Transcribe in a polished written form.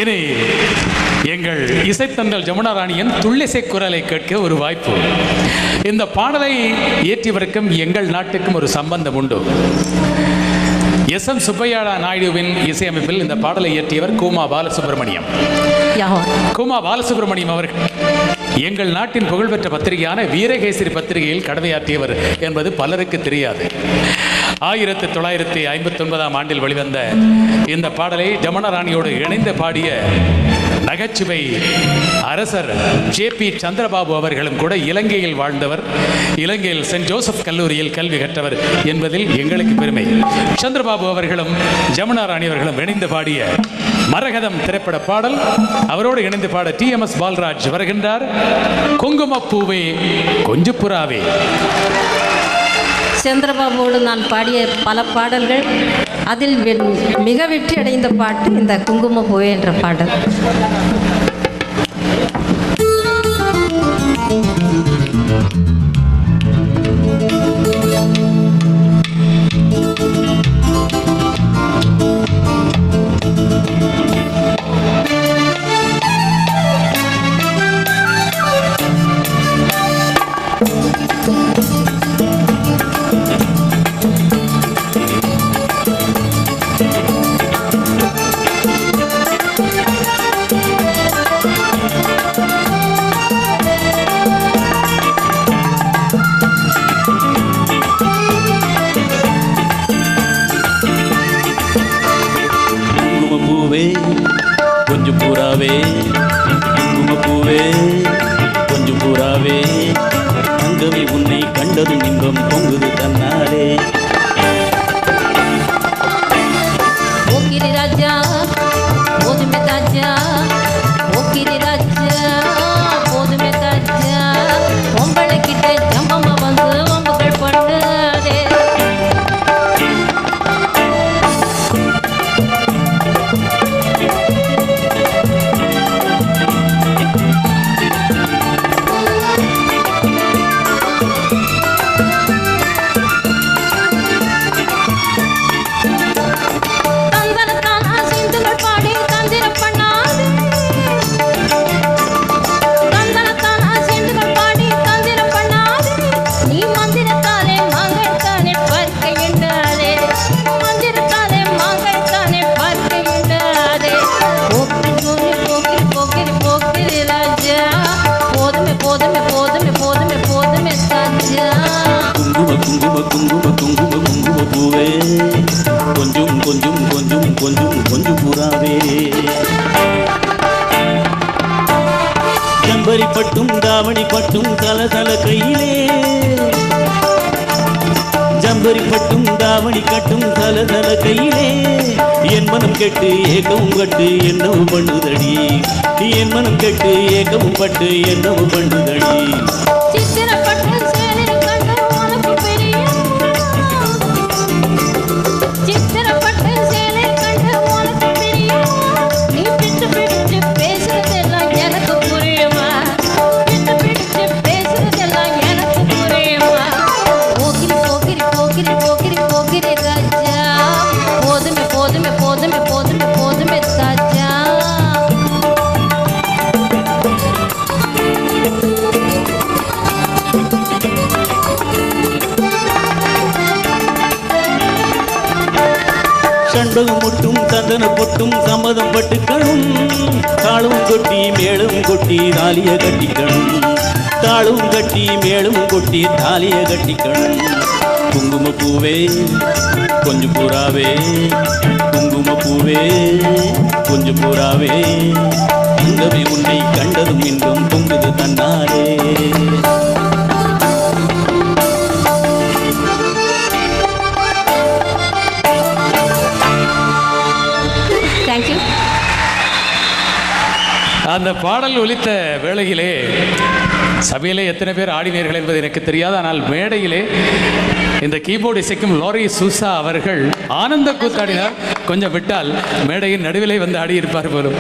இனி எங்கள் இசைத்தன்றல் ஜமுனா ராணியின் துள்ளிசை குரலை கேட்க ஒரு வாய்ப்பு. இந்த பாடலை இயற்றியவருக்கும் எங்கள் நாட்டுக்கும் ஒரு சம்பந்தம் உண்டு. எஸ்.எம். சுப்பையா நாயுடுவின் இசையமைப்பில் இந்த பாடலை இயற்றியவர் கூமா பாலசுப்ரமணியம். கூமா பாலசுப்ரமணியம் அவர்கள் எங்கள் நாட்டின் புகழ்பெற்ற பத்திரிகையான வீரகேசரி பத்திரிகையில் கடமையாற்றியவர் என்பது பலருக்கு தெரியாது. 1959ஆம் ஆண்டில் வெளிவந்த இந்த பாடலை ஜமுனா ராணியோடு இணைந்து பாடிய நகைச்சுவை அரசர் ஜே.பி. சந்திரபாபு அவர்களும் கூட இலங்கையில் வாழ்ந்தவர், இலங்கையில் சென்ட் ஜோசப் கல்லூரியில் கல்வி கற்றவர் என்பதில் எங்களுக்கு பெருமை. சந்திரபாபு அவர்களும் ஜமுனா ராணி அவர்களும் இணைந்து பாடிய மரகதம் திரைப்பட பாடல். அவரோடு இணைந்து பாட டி.எம்.எஸ். பால்ராஜ் வருகின்றார். குங்குமப்பூவே கொஞ்சுப்புறாவே. சந்திரபாபுவோடு நான் பாடிய பல பாடல்கள், அதில் மிக வெற்றி அடைந்த பாட்டு இந்த குங்குமப்பூவே என்ற பாடல். கொஞ்சம் பூராவே குங்குமப்பூவே கொஞ்சம் பூராவே தங்கமே உன்னை கண்டதும் இன்பம் பொங்குது தன்னாலே. ஓகிரி ராஜா போதுமே தாஜா, ஓகிரி ராஜா போதுமே தாஜா, பொம்பளை கிட்ட ஜம்பமா வந்து வம்புகள் பண்ணாதே. குங்குமப்பூவே கொஞ்சம் கொஞ்சம் கொஞ்சம் கொஞ்சம் கொஞ்சம் பூராவே. ஜம்பரி பட்டும் தாவணி பட்டும் தலதல கையிலே, ஜம்பரி பட்டும் தாவணி கட்டும் தலதல கையிலே, என் மனம் கெட்டு ஏகவும் கட்டு என்னவும் பண்ணுதடி, என் மனம் கெட்டு ஏகவும் பட்டு என்னவும் பண்ணுதடி. சண்பகம் முட்டும் சந்தன பொட்டும் சம்மதம் பட்டுக்கணும், தாளும் கொட்டி மேளும் கொட்டி தாலிய கட்டிக்கணும், தாளும் கட்டி மேளும் கொட்டி தாலிய கட்டிக்கணும். குங்குமப்பூவே கொஞ்சம் பூராவே குங்குமப்பூவே கொஞ்சம் பூராவே தங்கமே உன்னை கண்டதும் இன்றும் பொங்குது தன்னாலே. அந்த பாடல் ஒலித்த வேளையிலே சபையிலே எத்தனை பேர் ஆடினீர்கள் என்பது எனக்கு தெரியாது. ஆனால் மேடையிலே இந்த கீபோர்டு இசைக்கும் லோரி சூசா அவர்கள் ஆனந்த கூத்தாடினார். கொஞ்சம் விட்டால் மேடையின் நடுவிலே வந்து ஆடியிருப்பார் போலும்.